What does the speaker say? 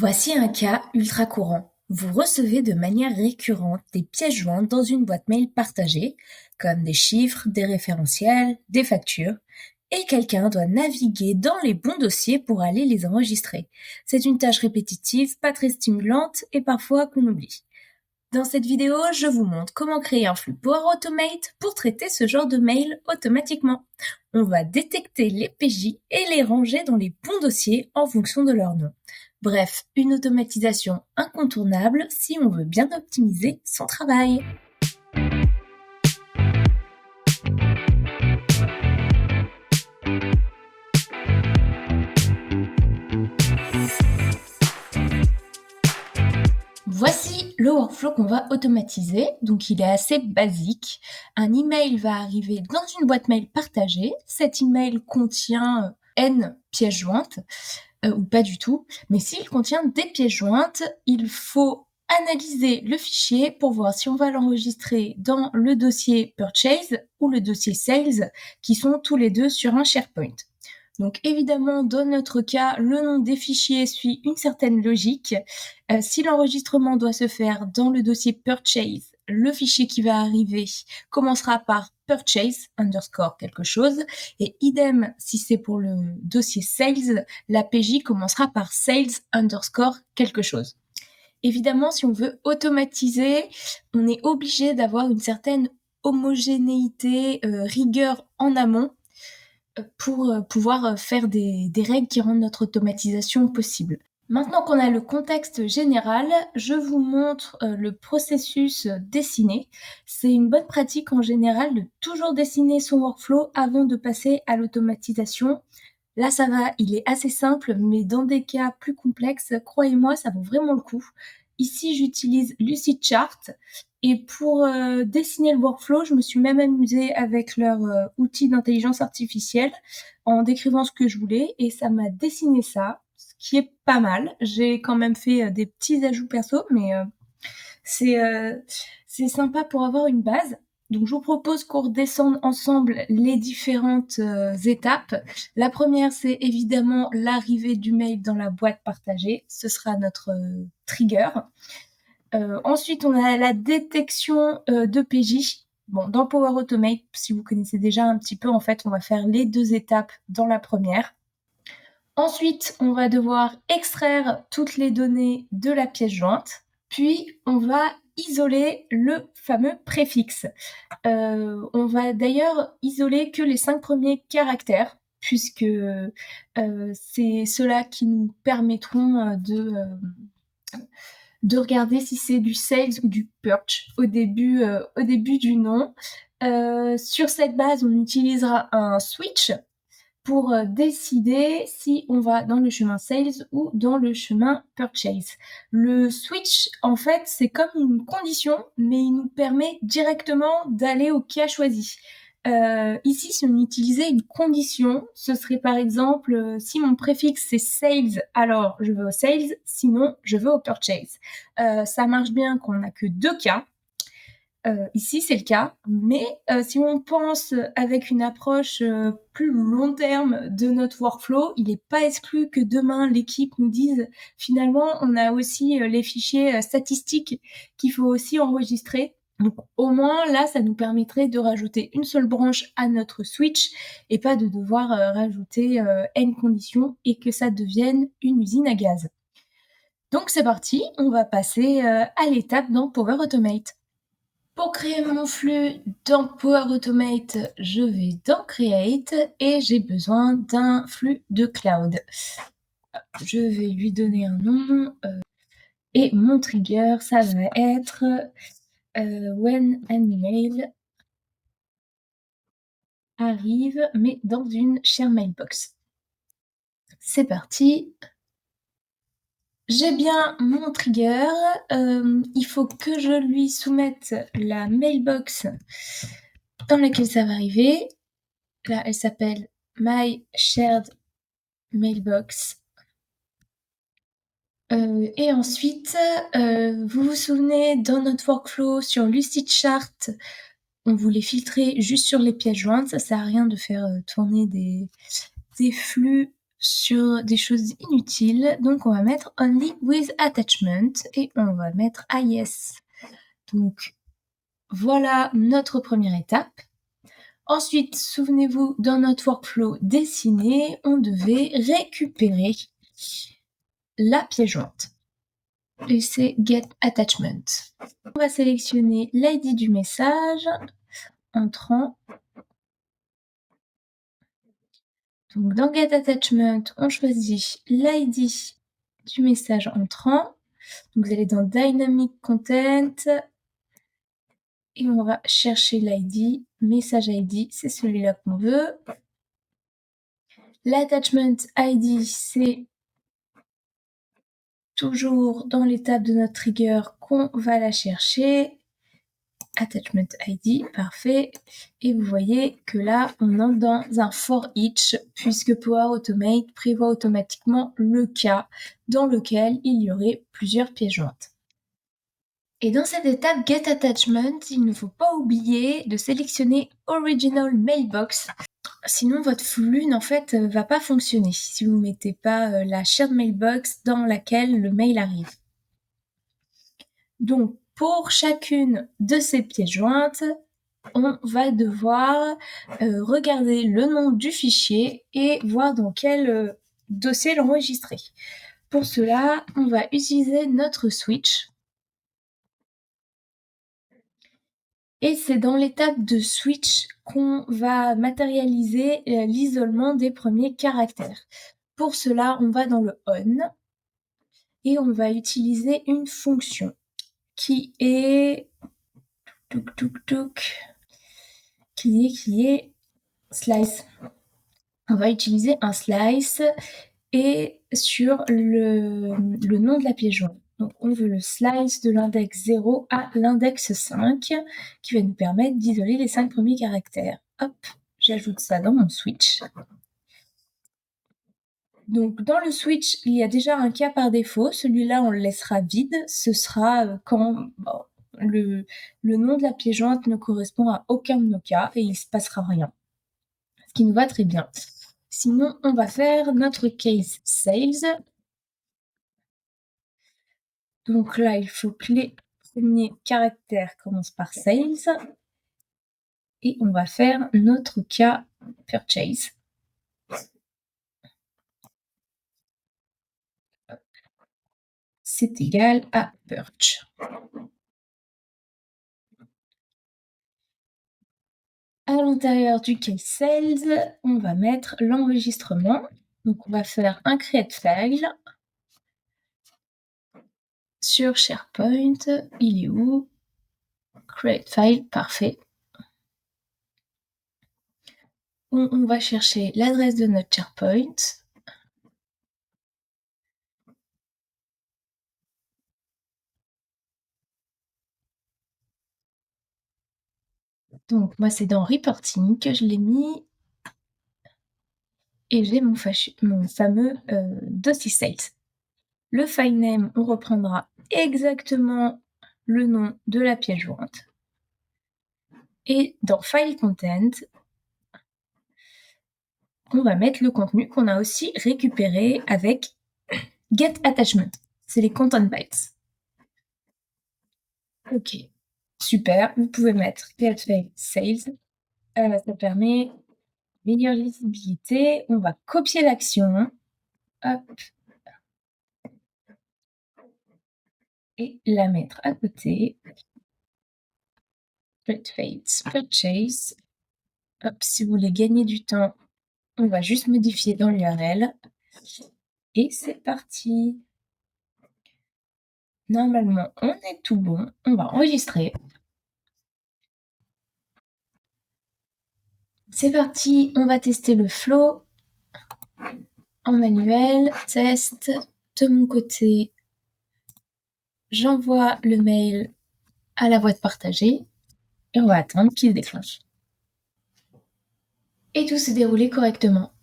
Voici un cas ultra courant. Vous recevez de manière récurrente des pièces jointes dans une boîte mail partagée, comme des chiffres, des référentiels, des factures, et quelqu'un doit naviguer dans les bons dossiers pour aller les enregistrer. C'est une tâche répétitive, pas très stimulante et parfois qu'on oublie. Dans cette vidéo, je vous montre comment créer un flux Power Automate pour traiter ce genre de mail automatiquement. On va détecter les PJ et les ranger dans les bons dossiers en fonction de leur nom. Bref, une automatisation incontournable si on veut bien optimiser son travail. Voici le workflow qu'on va automatiser. Donc, il est assez basique. Un email va arriver dans une boîte mail partagée. Cet email contient N pièces jointes, ou pas du tout. Mais s'il contient des pièces jointes, il faut analyser le fichier pour voir si on va l'enregistrer dans le dossier Purchase ou le dossier Sales, qui sont tous les deux sur un SharePoint. Donc évidemment, dans notre cas, le nom des fichiers suit une certaine logique. Si l'enregistrement doit se faire dans le dossier Purchase, le fichier qui va arriver commencera par purchase underscore quelque chose, et idem si c'est pour le dossier sales, la PJ commencera par sales underscore quelque chose. Évidemment, si on veut automatiser, on est obligé d'avoir une certaine homogénéité, rigueur en amont, pour pouvoir faire des règles qui rendent notre automatisation possible. Maintenant qu'on a le contexte général, je vous montre le processus dessiné. C'est une bonne pratique en général de toujours dessiner son workflow avant de passer à l'automatisation. Là, ça va, il est assez simple, mais dans des cas plus complexes, croyez-moi, ça vaut vraiment le coup. Ici, j'utilise Lucidchart. Et pour dessiner le workflow, je me suis même amusée avec leur outil d'intelligence artificielle en décrivant ce que je voulais, et ça m'a dessiné ça, ce qui est pas mal. J'ai quand même fait des petits ajouts perso, mais c'est sympa pour avoir une base. Donc je vous propose qu'on redescende ensemble les différentes étapes. La première, c'est évidemment l'arrivée du mail dans la boîte partagée. Ce sera notre trigger. Ensuite, on a la détection de PJ. Bon, dans Power Automate, si vous connaissez déjà un petit peu, en fait, on va faire les deux étapes dans la première. Ensuite, on va devoir extraire toutes les données de la pièce jointe. Puis, on va isoler le fameux préfixe. On va d'ailleurs isoler que les 5 premiers caractères, puisque c'est ceux-là qui nous permettront de regarder si c'est du sales ou du purge au début du nom. Sur cette base, on utilisera un switch pour décider si on va dans le chemin sales ou dans le chemin purchase. Le switch, en fait, c'est comme une condition, mais il nous permet directement d'aller au cas choisi. Ici, si on utilisait une condition, ce serait par exemple, si mon préfixe c'est sales, alors je veux au sales, sinon je veux au purchase. Ça marche bien quand on n'a que deux cas. Ici, c'est le cas, mais si on pense avec une approche plus long terme de notre workflow, il n'est pas exclu que demain, l'équipe nous dise finalement, on a aussi les fichiers statistiques qu'il faut aussi enregistrer. Donc au moins, là, ça nous permettrait de rajouter une seule branche à notre switch et pas de devoir rajouter N conditions et que ça devienne une usine à gaz. Donc c'est parti, on va passer à l'étape dans Power Automate. Pour créer mon flux dans Power Automate, je vais dans Create et j'ai besoin d'un flux de cloud. Je vais lui donner un nom et mon trigger, ça va être when an email arrive, mais dans une share mailbox. C'est parti. J'ai bien mon trigger. Il faut que je lui soumette la mailbox dans laquelle ça va arriver. Là, elle s'appelle My Shared Mailbox. Et ensuite, vous vous souvenez, dans notre workflow sur Lucidchart, on voulait filtrer juste sur les pièces jointes. Ça sert à rien de faire tourner des flux sur des choses inutiles. Donc on va mettre only with attachment et on va mettre ah yes. Donc voilà notre première étape. Ensuite, souvenez-vous, dans notre workflow dessiné, on devait récupérer la pièce jointe. Et c'est get attachment. On va sélectionner l'ID du message entrant. Donc dans get attachment, on choisit l'ID du message entrant. Donc vous allez dans dynamic content et on va chercher l'ID, message ID, c'est celui-là qu'on veut. L'attachment ID, c'est toujours dans l'étape de notre trigger qu'on va la chercher. Attachment ID, parfait. Et vous voyez que là, on entre dans un for each, puisque Power Automate prévoit automatiquement le cas dans lequel il y aurait plusieurs pièces jointes. Et dans cette étape Get Attachment, il ne faut pas oublier de sélectionner Original Mailbox. Sinon, votre flux, en fait, va pas fonctionner si vous mettez pas la shared mailbox dans laquelle le mail arrive. Donc, pour chacune de ces pièces jointes, on va devoir regarder le nom du fichier et voir dans quel dossier l'enregistrer. Pour cela, on va utiliser notre switch. Et c'est dans l'étape de switch qu'on va matérialiser l'isolement des premiers caractères. Pour cela, on va dans le on et on va utiliser une fonction qui est qui est slice. On va utiliser un slice et sur le nom de la pièce jointe. Donc on veut le slice de l'index 0 à l'index 5 qui va nous permettre d'isoler les 5 premiers caractères. Hop, j'ajoute ça dans mon switch. Donc dans le switch, il y a déjà un cas par défaut. Celui-là, on le laissera vide. Ce sera quand le nom de la pièce jointe ne correspond à aucun de nos cas et il ne se passera rien. Ce qui nous va très bien. Sinon, on va faire notre case sales. Donc là, il faut que les premiers caractères commencent par sales. Et on va faire notre cas purchase. C'est égal à purge. À l'intérieur du case sales, on va mettre l'enregistrement. Donc on va faire un create file. Sur SharePoint, il est où? Create file, parfait. On va chercher l'adresse de notre SharePoint. Donc moi c'est dans Reporting que je l'ai mis. Et j'ai mon fameux dossier sales. Le file name, on reprendra exactement le nom de la pièce jointe. Et dans file content, on va mettre le contenu qu'on a aussi récupéré avec get attachment. C'est les content bytes. Ok, super. Vous pouvez mettre get file sales. Ça permet meilleure lisibilité. On va copier l'action. Hop. Et la mettre à côté. Create files, purchase. Hop, si vous voulez gagner du temps, on va juste modifier dans l'URL. Et c'est parti. Normalement, on est tout bon. On va enregistrer. C'est parti, on va tester le flow en manuel. Test. De mon côté, j'envoie le mail à la boîte partagée et on va attendre qu'il déclenche. Et tout s'est déroulé correctement.